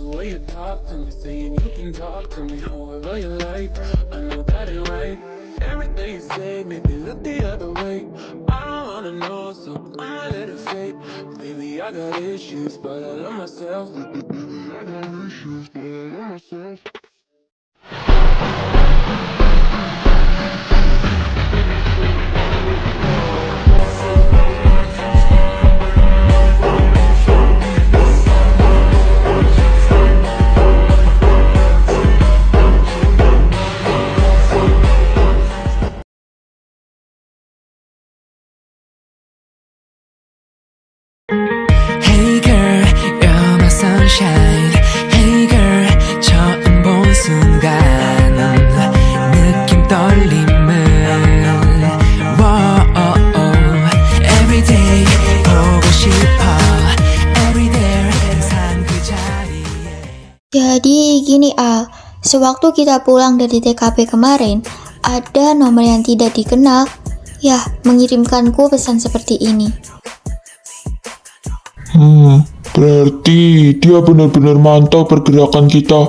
the way you talk to me, saying you can talk to me however you like. I know that ain't right. Everything you say made me look the other way. I don't wanna know, so I let it fade. Baby, I got issues, but I love myself. I got issues, but I love myself. Hey girl, you're my sunshine. Hey girl, 처음 본 순간 느낌 떨림을 Everyday 보고 싶어 Everyday 항상 그 자리에. Jadi gini Al, sewaktu kita pulang dari TKP kemarin, ada nomor yang tidak dikenal, ya mengirimkanku pesan seperti ini. Berarti dia benar-benar mantau pergerakan kita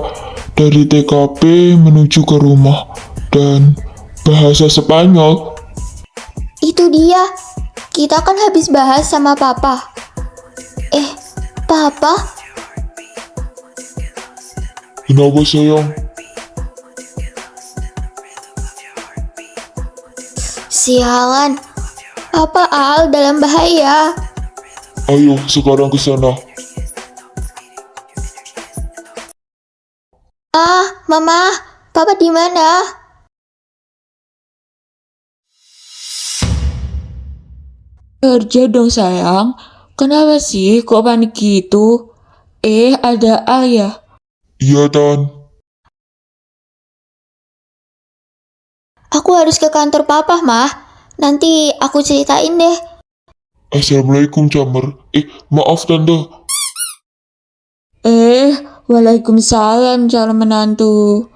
dari TKP menuju ke rumah dan bahasa Spanyol. Itu dia, kita kan habis bahas sama Papa. Papa? Kenapa sayang? Sialan, Papa Al dalam bahaya. Ayo sekarang ke sana. Mama, Papa di mana? Kerja dong sayang, kenapa sih kok panik gitu? Ada ayah. Iya Tan. Aku harus ke kantor Papa, Mah. Nanti aku ceritain deh. Assalamualaikum Camer. Maaf Tante. Waalaikumsalam calon menantu.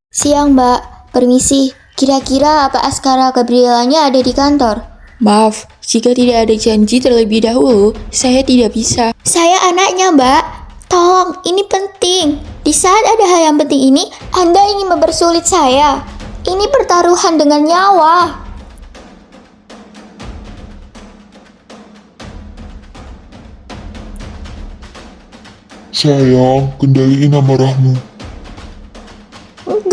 Siang, Mbak. Permisi. Kira-kira apa Askara Gabrielanya ada di kantor? Maaf, jika tidak ada janji terlebih dahulu, saya tidak bisa. Saya anaknya, Mbak. Tolong, ini penting. Di saat ada hal yang penting ini, Anda ingin mempersulit saya. Ini pertaruhan dengan nyawa. Sayang, kendaliin amarahmu.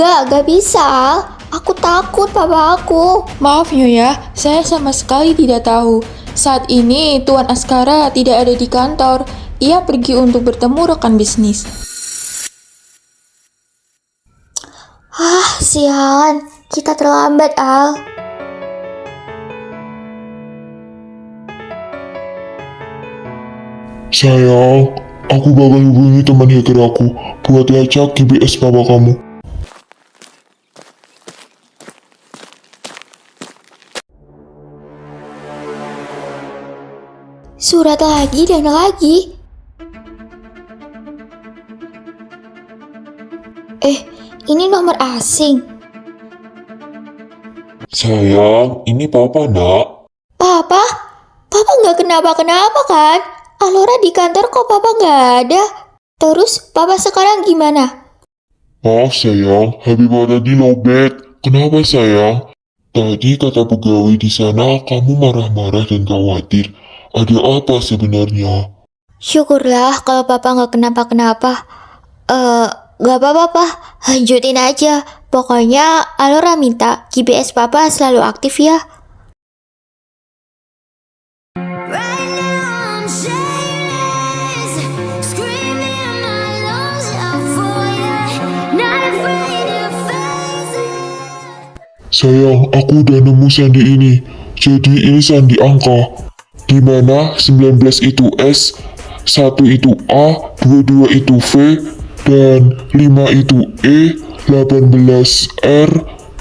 Gak bisa, Al. Aku takut papa aku. Maaf Nyonya, saya sama sekali tidak tahu. Saat ini Tuan Askara tidak ada di kantor. Ia pergi untuk bertemu rekan bisnis. Sialan. Kita terlambat, Al. Sayang, aku bakal hubungi teman hacker aku buat lacak GPS papa kamu. Surat lagi dan lagi. Ini nomor asing. Sayang, ini papa nak. Papa? Papa nggak kenapa-kenapa kan? Alora di kantor kok papa nggak ada? Terus papa sekarang gimana? Maaf sayang, HP papa tadi lowbat. Kenapa sayang? Tadi kata pegawai di sana kamu marah-marah dan khawatir. Ada apa sebenarnya? Syukurlah kalau papa nggak kenapa-kenapa. Nggak apa-apa, Pak. Lanjutin aja. Pokoknya Alora minta GPS papa selalu aktif ya. Sayang, aku udah nemu sandi ini. Jadi ini sandi angka. Dimana 19 itu S, 1 itu A, 22 itu V, dan 5 itu E, 18 R,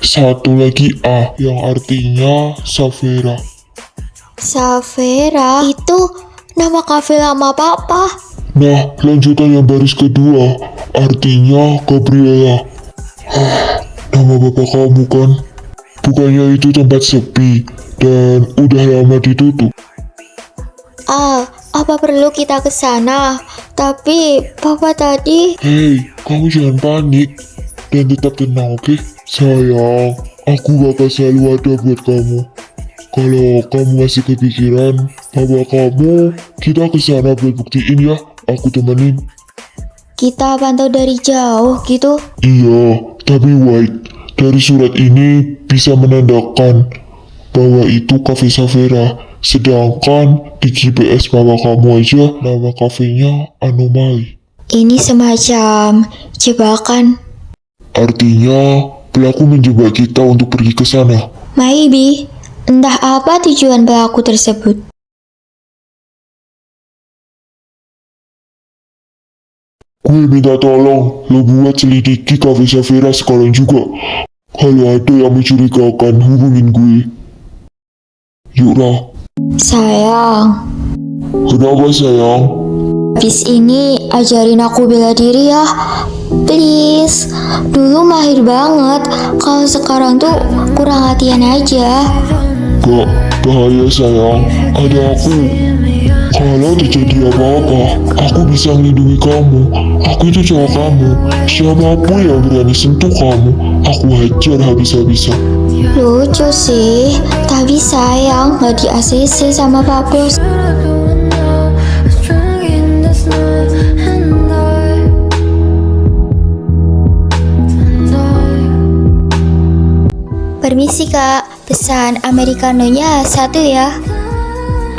1 lagi A, yang artinya Savera. Savera? Itu nama kafe lama papa. Nah, lanjutan yang baris kedua, artinya Gabriela. Nama bapak kamu kan? Bukannya itu tempat sepi, dan udah lama ditutup. Apa perlu kita ke sana? Tapi papa tadi... Hei, kamu jangan panik dan tetap tenang, oke? Sayang, aku bakal selalu ada buat kamu. Kalau kamu masih kepikiran papa kamu, kita ke sana buat buktiin ya. Aku temenin. Kita pantau dari jauh gitu. Iya, tapi White, dari surat ini bisa menandakan bahwa itu Cafe Savera. Sedangkan di GPS papa kamu aja nama kafenya Anomali. Ini semacam jebakan. Artinya pelaku menjebak kita untuk pergi ke sana. Maybe. Entah apa tujuan pelaku tersebut. Gue minta tolong lo buat selidiki Cafe Savera sekarang juga. Kalau ada yang mencurigakan hubungin gue. Yuk lah. Sayang, Kenapa sayang? habis ini ajarin aku bela diri ya. Please. Dulu mahir banget. Kalau sekarang tuh kurang latihan aja. Gak bahaya sayang, ada aku. Kalau terjadi apa-apa, aku bisa melindungi kamu. Aku itu cowok kamu. Siapapun yang berani sentuh kamu, aku hajar habis-habisan. Lucu sih. Tapi sayang, gak di ACC sama Pak Bos. Permisi kak, pesan americanonya 1 ya.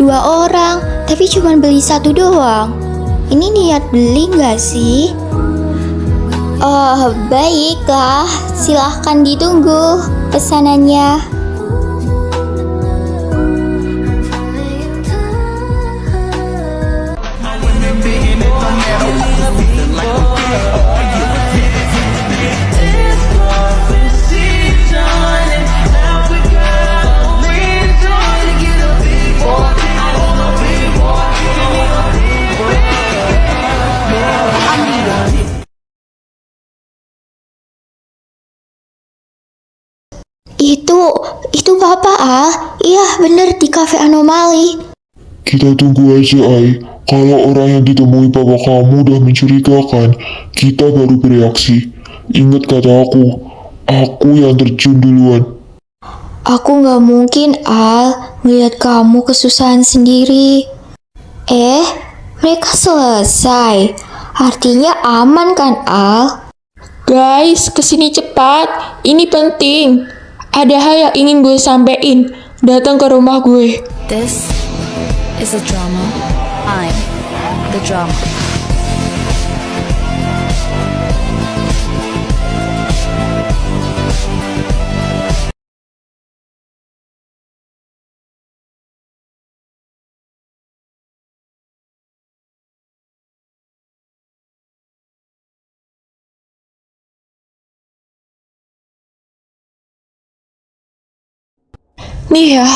2 orang, tapi cuma beli 1 doang. Ini niat beli nggak sih? Oh, baiklah. Silahkan ditunggu pesanannya. Itu Papa Iya bener di Cafe Anomali. Kita tunggu aja, Ai. Kalau orang yang ditemui papa kamu udah mencurigakan, kita baru bereaksi. Ingat kata aku yang terjun duluan. Aku nggak mungkin melihat kamu kesusahan sendiri. Mereka selesai. Artinya aman kan Al? Guys, kesini cepat. Ini penting. Ada hal yang ingin gue sampein. Datang ke rumah gue. This is a drama. I'm the drama. Nih ya,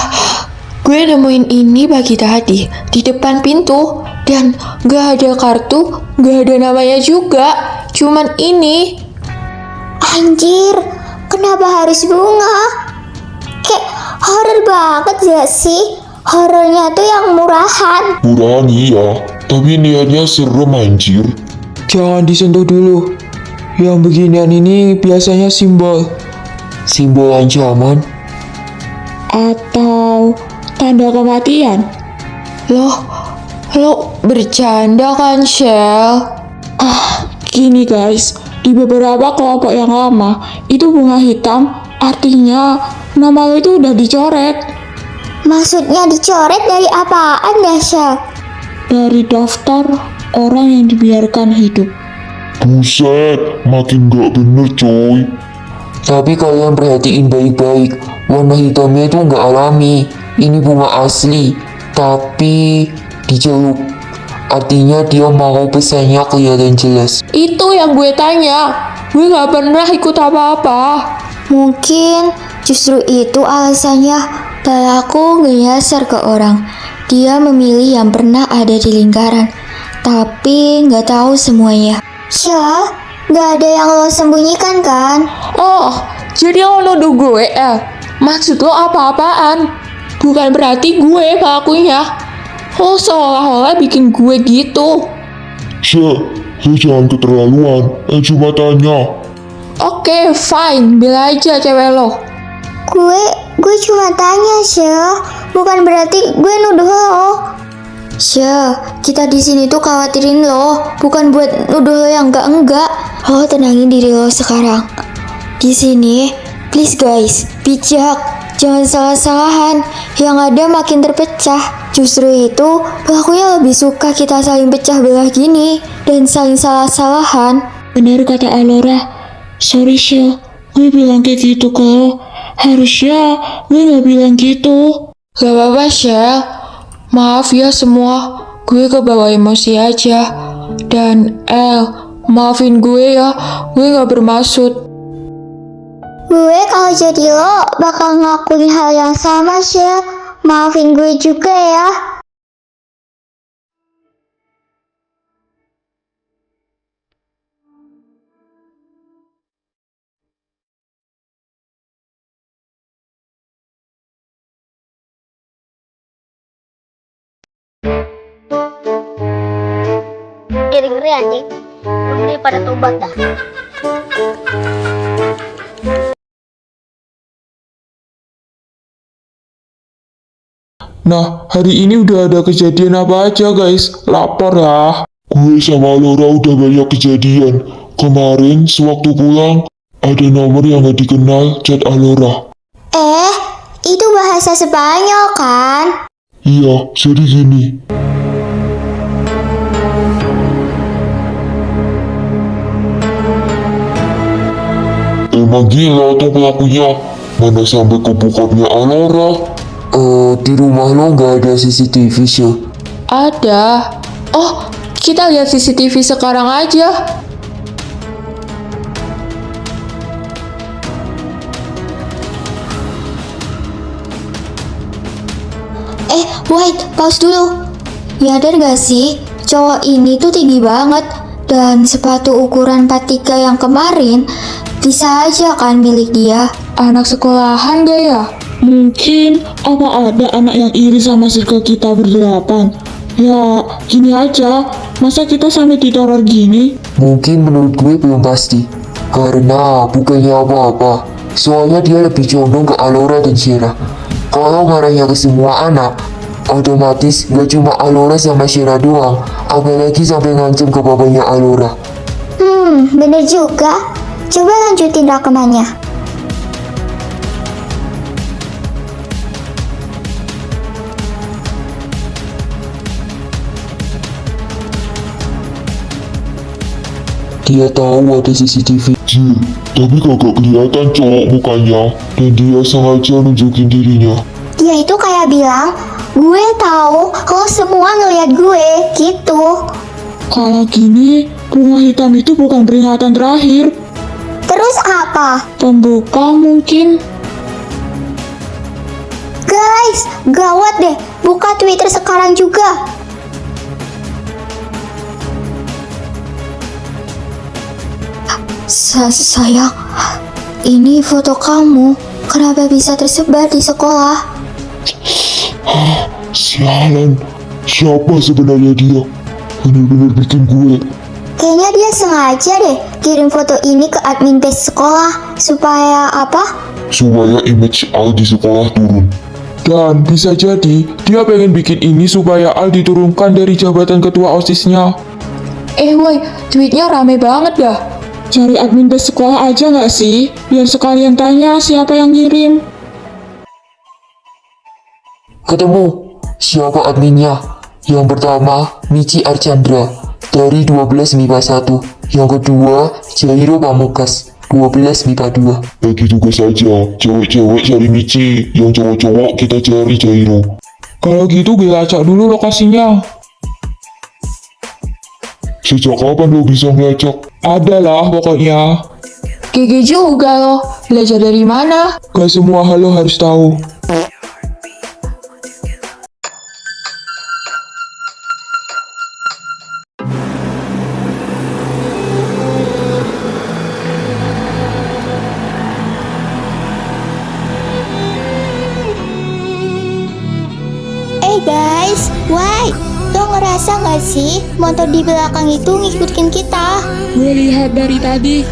gue nemuin ini pagi tadi di depan pintu dan gak ada kartu, gak ada namanya juga, cuman ini. Anjir, kenapa harus bunga? Kayak horor banget gak sih? Horornya tuh yang murahan. Murahan iya, tapi niatnya serem anjir. Jangan disentuh dulu. Yang beginian ini biasanya simbol ancaman. Atau tanda kematian. Lo bercanda kan, Shell? Gini guys, di beberapa kelompok yang lama, itu bunga hitam, artinya nama lo itu udah dicoret. Maksudnya dicoret dari apaan Dasya? Dari daftar orang yang dibiarkan hidup. Buset, makin gak bener coy. Tapi kalian perhatiin baik-baik, warna hitamnya itu nggak alami. Ini bunga asli, tapi dicelup. Artinya dia mau pesannya kelihatan jelas. Itu yang gue tanya. Gue gak pernah ikut apa-apa. Mungkin justru itu alasannya pelaku ngenyasar ke orang. Dia memilih yang pernah ada di lingkaran, tapi nggak tahu semuanya. Syah, nggak ada yang lo sembunyikan kan? Oh, jadi lo nuduh gue Maksud lo apa-apaan? Bukan berarti gue pelakunya. Lo seolah-olah bikin gue gitu. Syah, lu jangan keterlaluan. Cuma tanya. Oke, fine. Bila aja cewek lo. Gue cuma tanya, Syah. Bukan berarti gue nuduh lo. Syah, kita di sini tuh khawatirin lo, bukan buat nuduh lo yang enggak. Lo tenangin diri lo sekarang. Di sini, please guys, bijak. Jangan salah-salahan, yang ada makin terpecah. Justru itu, pelakunya lebih suka kita saling pecah belah gini dan saling salah-salahan. Bener kata Alora. Sorry Syah, gue bilang kayak gitu ke lo. Harusnya gue gak bilang gitu. Gak apa-apa Syah. Maaf ya semua, gue kebawa emosi aja. Dan maafin gue ya, gue gak bermaksud. Gue kalau jadi lo bakal ngelakuin hal yang sama, Syah. Maafin gue juga ya. Ngeri anjing. Ini pada tobat dah. Nah, hari ini udah ada kejadian apa aja guys? Lapor ya. Gue sama Laura udah banyak kejadian. Kemarin sewaktu pulang, ada nomor yang gak dikenal chat Alora. Itu bahasa Spanyol kan? Iya, jadi gini. Emang gila tuh pelakunya. Mana sampai ke bokapnya Alora. Di rumah lo nggak ada CCTV sih? Ada. Oh, kita lihat CCTV sekarang aja. Wait, pause dulu. Nyadar gak sih, cowok ini tuh tinggi banget. Dan sepatu ukuran 43 yang kemarin, bisa aja kan milik dia. Anak sekolahan gak ya? Mungkin apa ada anak yang iri sama circle kita berdelapan? Ya, gini aja. Masa kita sampai diteror gini? Mungkin menurut gue belum pasti. Karena bukannya apa-apa. Soalnya dia lebih condong ke Alora dan Shera. Kalau marahnya ke semua anak, otomatis gak cuma Alora sama Shera doang. Apalagi sampai ngancem ke bapaknya Alora. Bener juga. Coba lanjutin rekamannya. Dia tahu ada CCTV. Jil, tapi kagak kelihatan cowok mukanya. Dan dia sengaja nunjukin dirinya. Dia itu kayak bilang, gue tahu lo semua ngeliat gue, gitu. Kalau gini, rumah hitam itu bukan peringatan terakhir. Terus apa? Pembuka mungkin. Guys, gawat deh. Buka Twitter sekarang juga. Sayang, ini foto kamu. Kenapa bisa tersebar di sekolah? Sialan, siapa sebenarnya dia? Bener-bener bikin gue. Kayaknya dia sengaja deh kirim foto ini ke admin tes sekolah. Supaya apa? Supaya image Al di sekolah turun. Dan bisa jadi dia pengen bikin ini supaya Al diturunkan dari jabatan ketua OSIS-nya. Woi, tweetnya rame banget dah. Cari admin tes sekolah aja nggak sih? Biar sekalian tanya siapa yang ngirim. Ketemu. Siapa adminnya? Yang pertama, Michi Archandra dari 12 MIPA 1. Yang kedua, Jairo Pamungkas 12 MIPA 2. Bagi tugas saja, cewek-cewek cari Michi, yang cowok-cowok kita cari Jairo. Kalau gitu gue lacak dulu lokasinya. Sejak kapan lo bisa ngelacak? Adalah pokoknya. GG juga loh. Belajar dari mana? Gak semua hal lo harus tahu. Guys, why? Lo ngerasa gak sih motor di belakang itu ngikutin kita? Gue lihat dari tadi.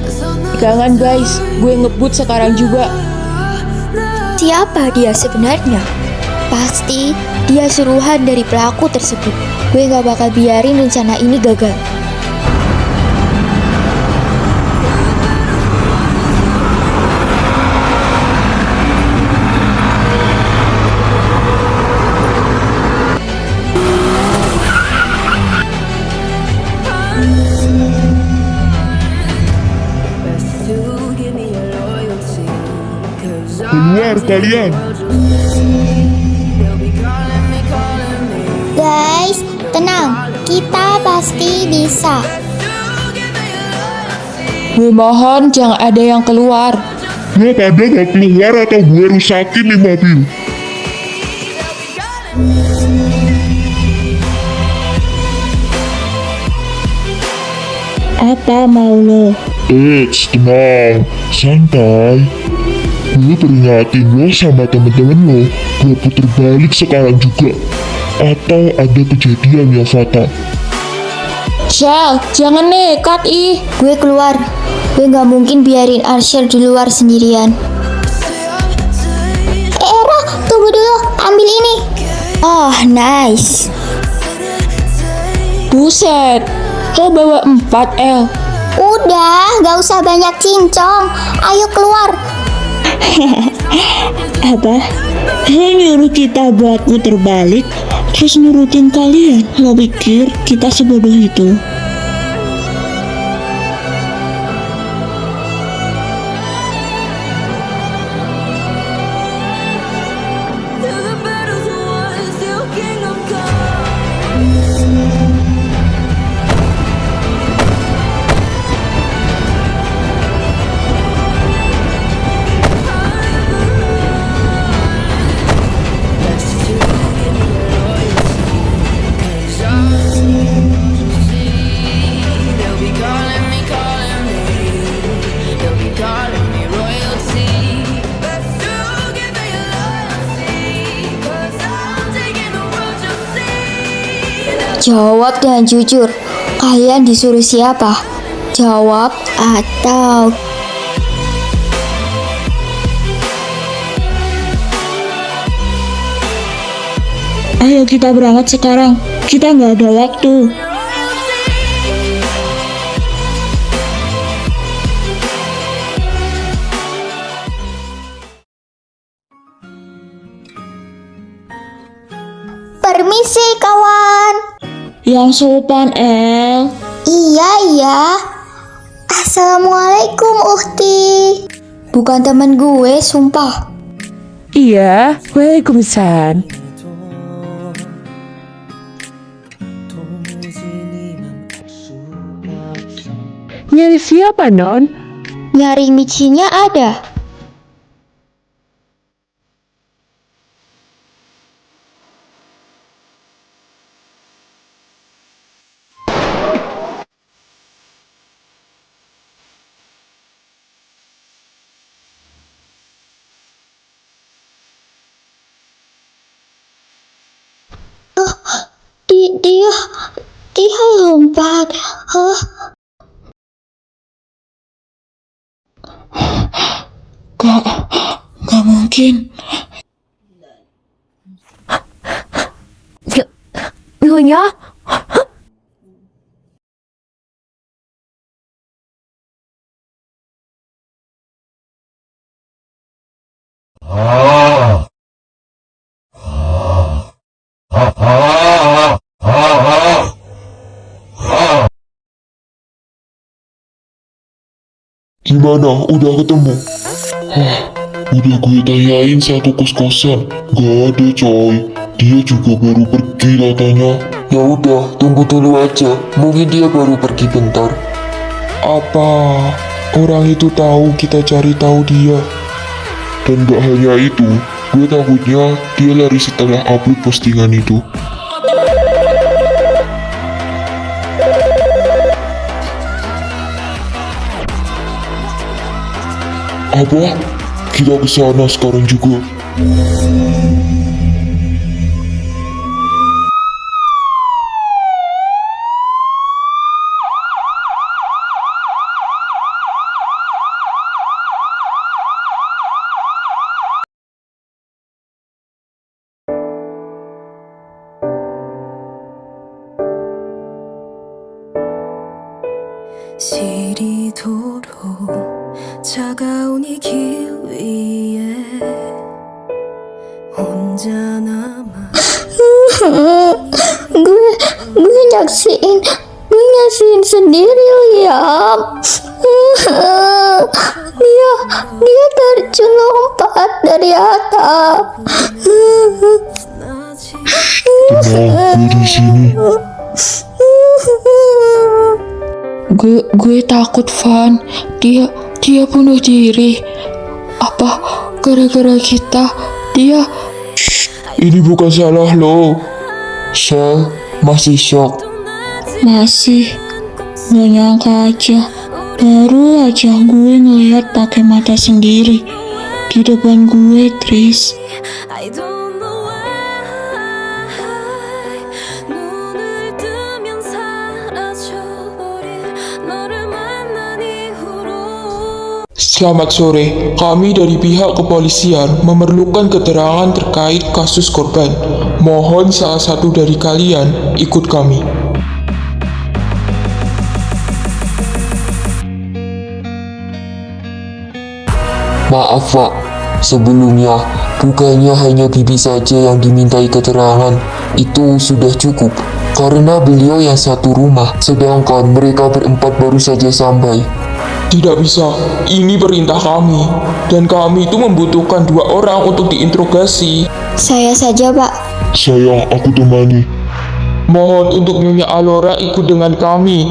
Jangan guys, gue ngebut sekarang juga. Siapa dia sebenarnya? Pasti dia suruhan dari pelaku tersebut. Gue gak bakal biarin rencana ini gagal. Keluar kalian! Guys, tenang. Kita pasti bisa. Gue mohon jangan ada yang keluar. Lo pada gak keluar atau gue rusakin nih mobil? Apa mau lo? Tenang, santai. Gue peringatin lo sama temen-temen lo, gue puter balik sekarang juga. Atau ada kejadian yang fatal. Shell, jangan nekat ih. Gue keluar. Gue gak mungkin biarin Archer di luar sendirian. Era, tunggu dulu. Ambil ini. Oh, nice. Buset, lo bawa 4 L. Udah, gak usah banyak cincong. Ayo keluar. Apa? Lo nyuruh kita buat muter balik, terus nurutin kalian? Lo pikir kita sebodoh itu? Jawab dengan jujur. Kalian disuruh siapa? Jawab atau... Ayo kita berangkat sekarang. Kita nggak ada waktu. Permisi kawan. Yang sopan, El. Iya. Assalamualaikum Ukti. Bukan temen gue, sumpah. Iya, waalaikumsalam. Nyari siapa, Non? Nyari micinya ada. Dia lompat. Gak mungkin. Nyonya? Gimana? Udah ketemu? Udah gue tanyain satu kos-kosan. Gak ada coy. Dia juga baru pergi katanya. Ya udah, tunggu dulu aja. Mungkin dia baru pergi bentar. Apa orang itu tahu kita cari tahu dia? Dan gak hanya itu, gue takutnya dia lari setelah upload postingan itu. Apa? Kita ke sana sekarang juga. 시리도록 차가운 이 길 위에 혼자 남아 gue nyaksiin sendiri, Liam. Dia terjun lompat dari atap. Tenang, gue di sini. Gue takut, Van. Dia bunuh diri. Apa gara-gara kita? Dia Ini bukan salah lo. Shell masih shock. Masih gak nyangka aja. Baru aja gue ngeliat pakai mata sendiri di depan gue, Tris. I don't know why 눈을 뜨면 사라져버린 너를 만난 이후로 Selamat sore, kami dari pihak kepolisian memerlukan keterangan terkait kasus korban. Mohon salah satu dari kalian ikut kami. Maaf Pak, sebelumnya bukannya hanya Bibi saja yang dimintai keterangan. Itu sudah cukup, karena beliau yang satu rumah, sedangkan mereka berempat baru saja sampai. Tidak bisa, ini perintah kami. Dan kami itu membutuhkan 2 orang untuk diinterogasi. Saya saja, Pak. Sayang, aku temani. Mohon untuk Nyonya Alora ikut dengan kami.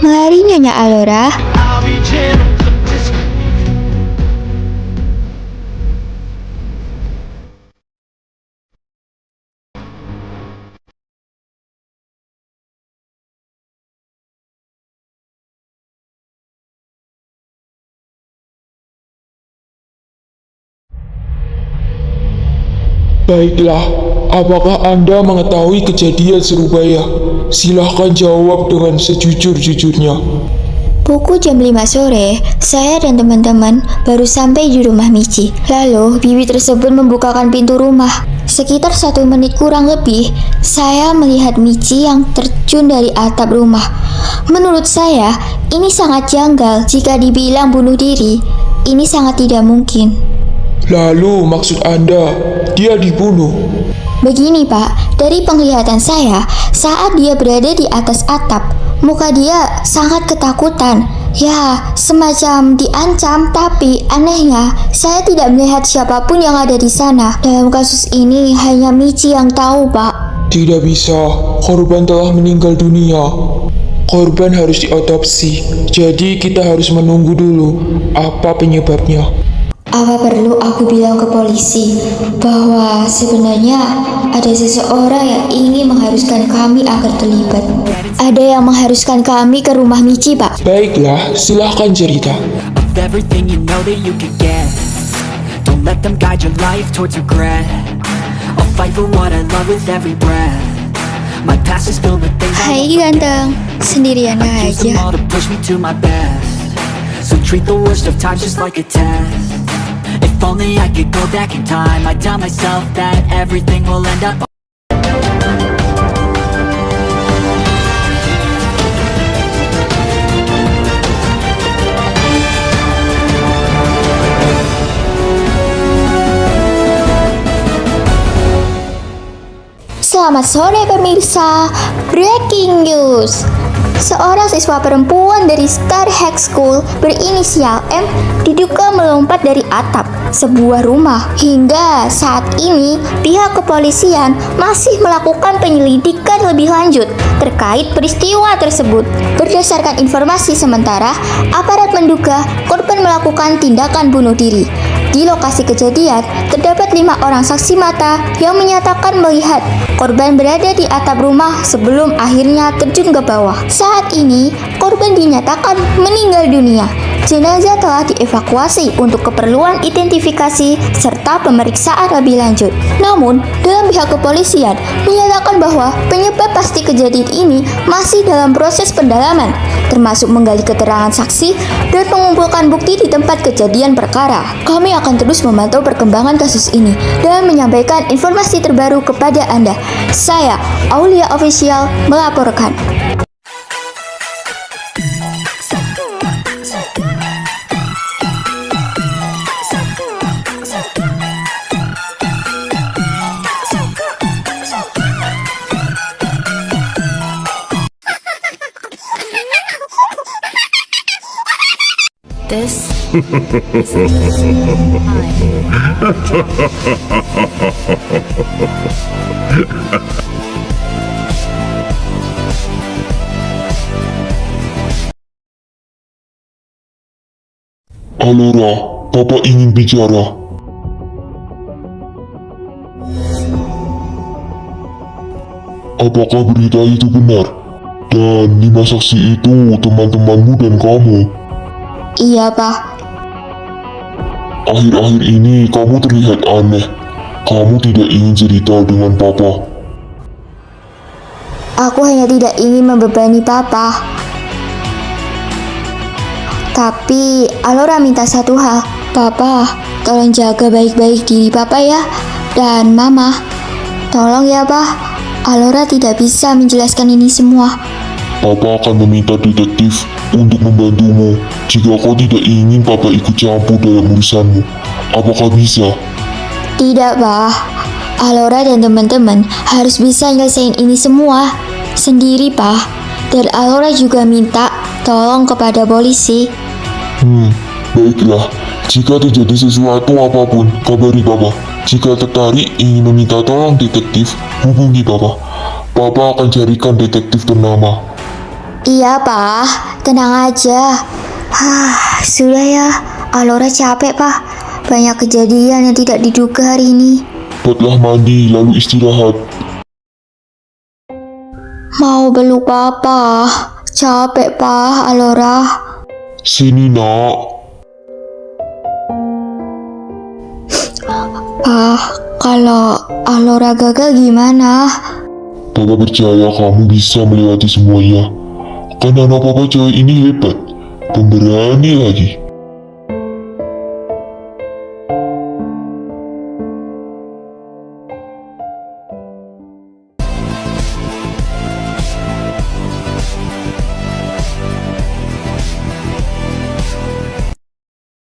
Mari, Nyonya Alora. Baiklah, apakah Anda mengetahui kejadian Surabaya? Silahkan jawab dengan sejujur-jujurnya. Pukul jam 5 sore, saya dan teman-teman baru sampai di rumah Michi. Lalu, bibi tersebut membukakan pintu rumah. Sekitar 1 menit kurang lebih, saya melihat Michi yang terjun dari atap rumah. Menurut saya, ini sangat janggal jika dibilang bunuh diri. Ini sangat tidak mungkin. Lalu maksud Anda, dia dibunuh? Begini Pak, dari penglihatan saya, saat dia berada di atas atap, muka dia sangat ketakutan. Ya, semacam diancam, tapi anehnya, saya tidak melihat siapapun yang ada di sana. Dalam kasus ini, hanya Michi yang tahu, Pak. Tidak bisa, korban telah meninggal dunia. Korban harus diotopsi, jadi kita harus menunggu dulu apa penyebabnya. Apa perlu aku bilang ke polisi bahwa sebenarnya ada seseorang yang ingin mengharuskan kami agar terlibat? Ada yang mengharuskan kami ke rumah Michi, Pak. Baiklah, silahkan cerita. Of everything you know that you could get. Don't let them guide your life towards regret. I'll fight for what I love with every breath. My past is filled with things I Hai ganteng, sendirian I use them aja. all to push me to my best. So treat the worst of times just like a test. If only I could go back in time, I'd tell myself that everything will end up. Selamat sore pemirsa, breaking news. Seorang siswa perempuan dari Star High School berinisial M diduga melompat dari atap sebuah rumah. Hingga saat ini, pihak kepolisian masih melakukan penyelidikan lebih lanjut terkait peristiwa tersebut. Berdasarkan informasi sementara, aparat menduga korban melakukan tindakan bunuh diri. Di lokasi kejadian, terdapat 5 orang saksi mata yang menyatakan melihat korban berada di atap rumah sebelum akhirnya terjun ke bawah. Saat ini, korban dinyatakan meninggal dunia. Jenazah telah dievakuasi untuk keperluan identifikasi serta pemeriksaan lebih lanjut. Namun, dalam pihak kepolisian menyatakan bahwa penyebab pasti kejadian ini masih dalam proses pendalaman, termasuk menggali keterangan saksi dan mengumpulkan bukti di tempat kejadian perkara. Kami akan terus memantau perkembangan kasus ini dan menyampaikan informasi terbaru kepada Anda. Saya, Aulia Official, melaporkan. It's a drama. I'm the drama. Alora, Papa ingin bicara. Apakah berita itu benar? Dan 5 saksi itu teman-temanmu dan kamu. Iya, Pak. Akhir-akhir ini kamu terlihat aneh. Kamu tidak ingin cerita dengan Papa. Aku hanya tidak ingin membebani Papa. Tapi Alora minta satu hal. Papa, tolong jaga baik-baik diri Papa ya. Dan Mama, tolong ya, Pak. Alora tidak bisa menjelaskan ini semua. Papa akan meminta detektif untuk membantumu jika kau tidak ingin Papa ikut campur dalam urusanmu. Apakah bisa? Tidak, Pak. Alora dan teman-teman harus bisa nyelesain ini semua sendiri, Pak. Dan Alora juga minta tolong kepada polisi. Baiklah. Jika terjadi sesuatu apapun, kabari Papa. Jika tertarik ingin meminta tolong detektif, hubungi Papa. Papa akan carikan detektif ternama. Iya, Pak. Tenang aja. Sudah ya. Alora capek, Pak. Banyak kejadian yang tidak diduga hari ini. Cepatlah mandi lalu istirahat. Mau peluk Papa. Capek, Pak. Alora. Sini nak. Pak, kalau Alora gagal gimana? Papa percaya kamu bisa melewati semuanya. Kan anak Papa cewek ini hebat. Pemberani lagi.